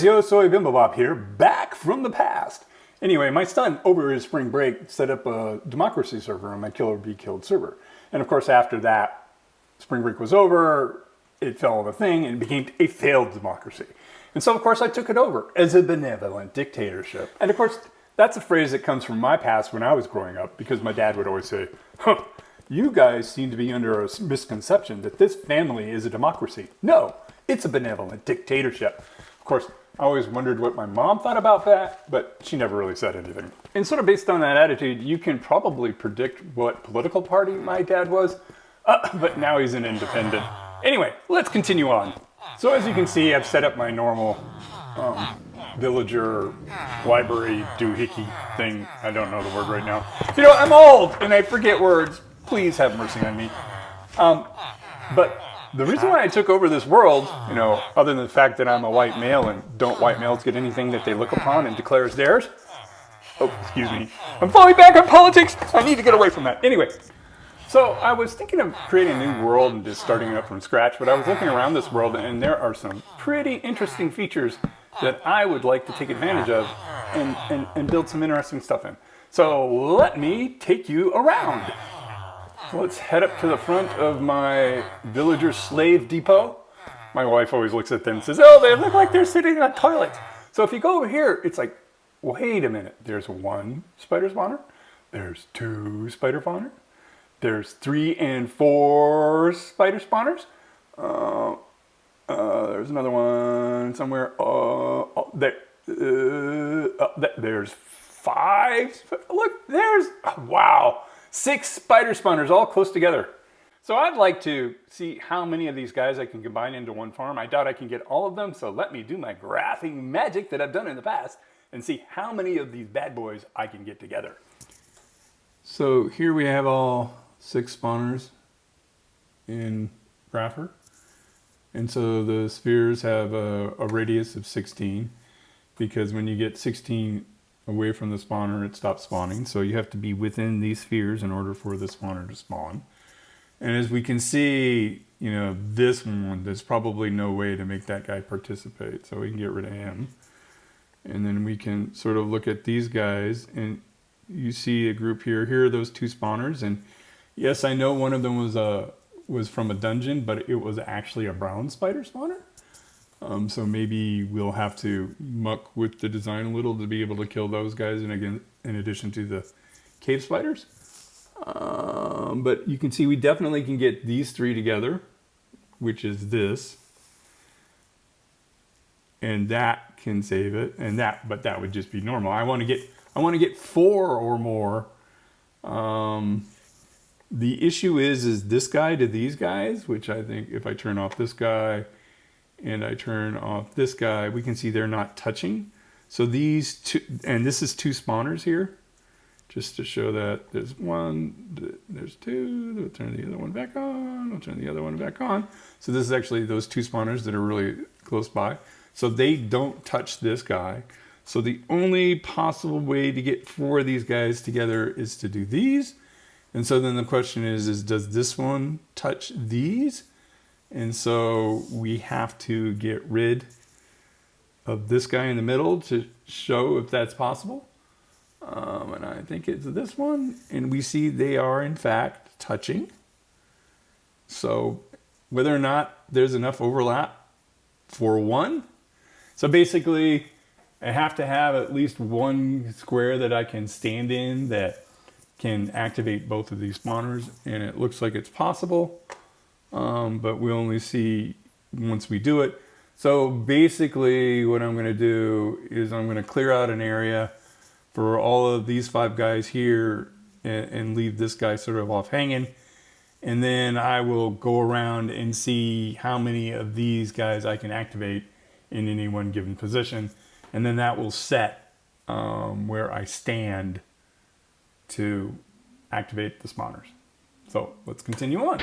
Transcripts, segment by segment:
Yo, soy Bimbabop here, back from the past. Anyway, my son, over his spring break, set up a democracy server on my Kill or Be Killed server. And of course, after that, spring break was over, it fell on the thing and became a failed democracy. And so, of course, I took it over as a benevolent dictatorship. And of course, that's a phrase that comes from my past when I was growing up, because my dad would always say, huh, you guys seem to be under a misconception that this family is a democracy. No, it's a benevolent dictatorship. Of course, I always wondered what my mom thought about that, but she never really said anything. And sort of based on that attitude, you can probably predict what political party my dad was, but now he's an independent. Anyway, let's continue on. So as you can see, I've set up my normal villager library doohickey thing. I don't know the word right now. You know, I'm old and I forget words. Please have mercy on me. But the reason why I took over this world, you know, other than the fact that I'm a white male and don't white males get anything that they look upon and declare as theirs? Oh, excuse me. I'm falling back on politics. I need to get away from that. Anyway, so I was thinking of creating a new world and just starting it up from scratch, but I was looking around this world and there are some pretty interesting features that I would like to take advantage of and build some interesting stuff in. So let me take you around. Let's head up to the front of my villager slave depot. My wife always looks at them and says, oh, they look like they're sitting on toilets. So if you go over here, it's like, wait a minute. There's one spider spawner. There's two spider spawners. There's 3 and 4 spider spawners. There's another one somewhere. There's 5. Look, there's, wow. 6 spider spawners all close together. So I'd like to see how many of these guys I can combine into one farm. I doubt I can get all of them, so let me do my graphing magic that I've done in the past and see how many of these bad boys I can get together. So here we have all 6 spawners in Grapher. And so the spheres have a radius of 16, because when you get 16 away from the spawner, it stops spawning. So you have to be within these spheres in order for the spawner to spawn. And as we can see, you know, this one, there's probably no way to make that guy participate. So we can get rid of him. And then we can sort of look at these guys, and you see a group here. Here are those 2 spawners. And yes, I know one of them was from a dungeon, but it was actually a brown spider spawner. So maybe we'll have to muck with the design a little to be able to kill those guys, and again, in addition to the cave spiders. But you can see we definitely can get these 3 together, which is this, and that can save it, and that, but that would just be normal. I want to get 4 or more. The issue is this guy to these guys, which I think if I turn off this guy and I turn off this guy, we can see they're not touching. So these 2, and this is 2 spawners here, just to show that there's 1, there's 2, we'll turn the other one back on, we'll turn the other one back on. So this is actually those 2 spawners that are really close by. So they don't touch this guy. So the only possible way to get 4 of these guys together is to do these. And so then the question is does this one touch these? And so we have to get rid of this guy in the middle to show if that's possible. And I think it's this one. And we see they are in fact touching. So whether or not there's enough overlap for 1. So basically I have to have at least 1 square that I can stand in that can activate both of these spawners, and it looks like it's possible, but we only see once we do it. So basically what I'm going to do is I'm going to clear out an area for all of these 5 guys here and leave this guy sort of off hanging, and then I will go around and see how many of these guys I can activate in any one given position, and then that will set where I stand to activate the spawners. So let's continue on.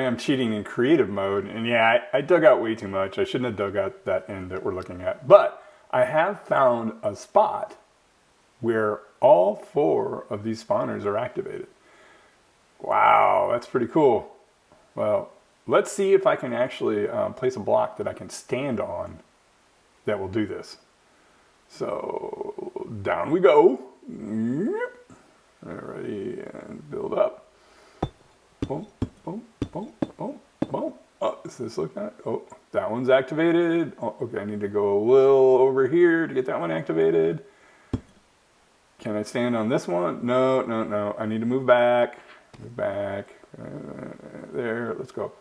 am cheating in creative mode. And yeah, I dug out way too much. I shouldn't have dug out that end that we're looking at. But I have found a spot where all 4 of these spawners are activated. Wow, that's pretty cool. Well, let's see if I can actually place a block that I can stand on that will do this. So down we go. Alrighty, and build up. Boom, boom, boom, boom, boom. Oh, does this look at? Oh, that one's activated. Oh, okay, I need to go a little over here to get that one activated. Can I stand on this one? No, no, no. I need to move back. Move back. There, let's go.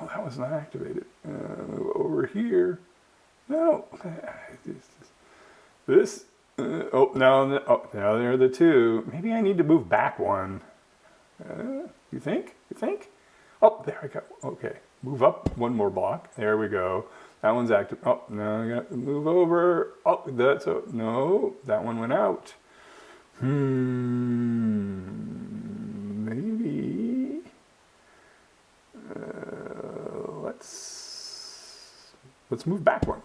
Oh, that was not activated. Move over here. No. This. Oh, now, now there are the 2. Maybe I need to move back one. You think? You think? Oh, there I go. Okay. Move up one more block. There we go. That one's active. Oh, now I got to move over. Oh, that's a, no, that one went out. Maybe. Let's move back one.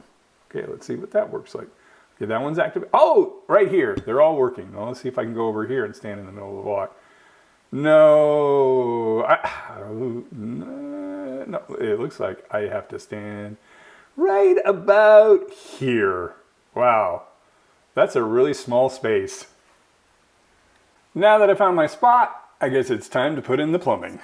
Okay, let's see what that works like. Okay, that one's active. Oh, right here. They're all working. Well, let's see if I can go over here and stand in the middle of the block. No, no, it looks like I have to stand right about here. Wow, that's a really small space. Now that I found my spot, I guess it's time to put in the plumbing.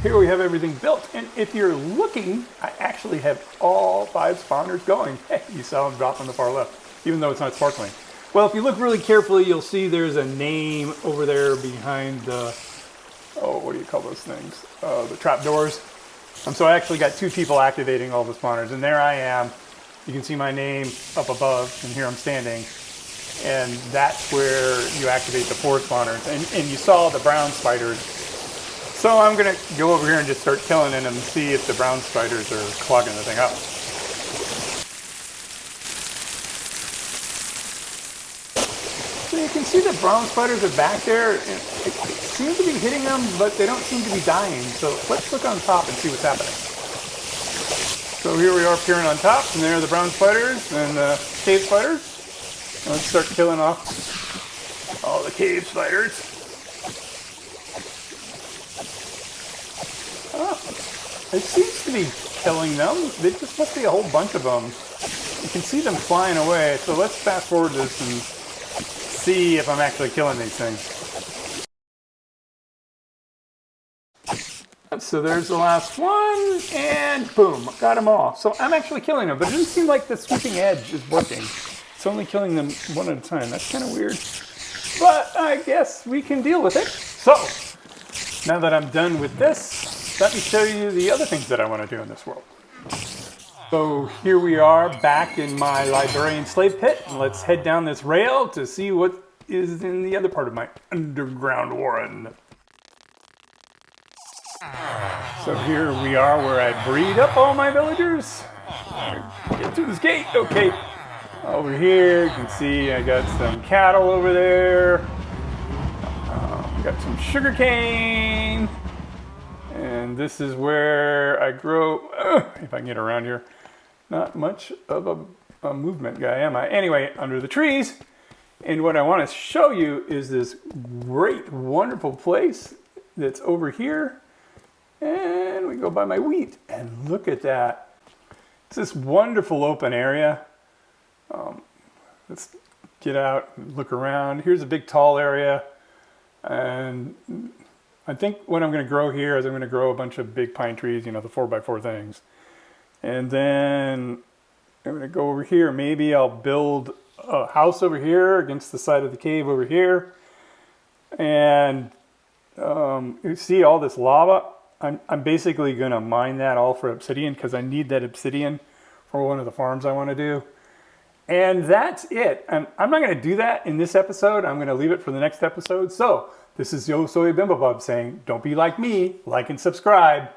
Here we have everything built, and if you're looking, I actually have all 5 spawners going. Hey, you saw them drop on the far left, even though it's not sparkling. Well, if you look really carefully, you'll see there's a name over there behind the, oh, what do you call those things? The trap doors. So I actually got 2 people activating all the spawners, and there I am. You can see my name up above, and here I'm standing. And that's where you activate the 4 spawners. And you saw the brown spiders. So I'm going to go over here and just start killing them and see if the brown spiders are clogging the thing up. So you can see the brown spiders are back there. And it seems to be hitting them, but they don't seem to be dying. So let's look on top and see what's happening. So here we are appearing on top, and there are the brown spiders and the cave spiders. And let's start killing off all the cave spiders. It seems to be killing them. There just must be a whole bunch of them. You can see them flying away. So let's fast forward this and see if I'm actually killing these things. So there's the last one, and boom, got them all. So I'm actually killing them, but it doesn't seem like the sweeping edge is working. It's only killing them one at a time. That's kind of weird. But I guess we can deal with it. So now that I'm done with this, let me show you the other things that I want to do in this world. So here we are back in my librarian slave pit, and let's head down this rail to see what is in the other part of my underground warren. So here we are where I breed up all my villagers. Get through this gate, okay. Over here you can see I got some cattle over there. Got some sugar cane. And this is where I grow, if I can get around here, not much of a movement guy, am I? Anyway, under the trees. And what I want to show you is this great, wonderful place that's over here. And we go by my wheat, and look at that. It's this wonderful open area. Let's get out and look around. Here's a big, tall area. And I think what I'm going to grow here is I'm going to grow a bunch of big pine trees, you know, the 4x4 things. And then I'm going to go over here. Maybe I'll build a house over here against the side of the cave over here. And you see all this lava. I'm basically going to mine that all for obsidian because I need that obsidian for one of the farms I want to do. And that's it. And I'm not going to do that in this episode. I'm going to leave it for the next episode. So this is Yo Soy Bimbabub saying, don't be like me, like and subscribe.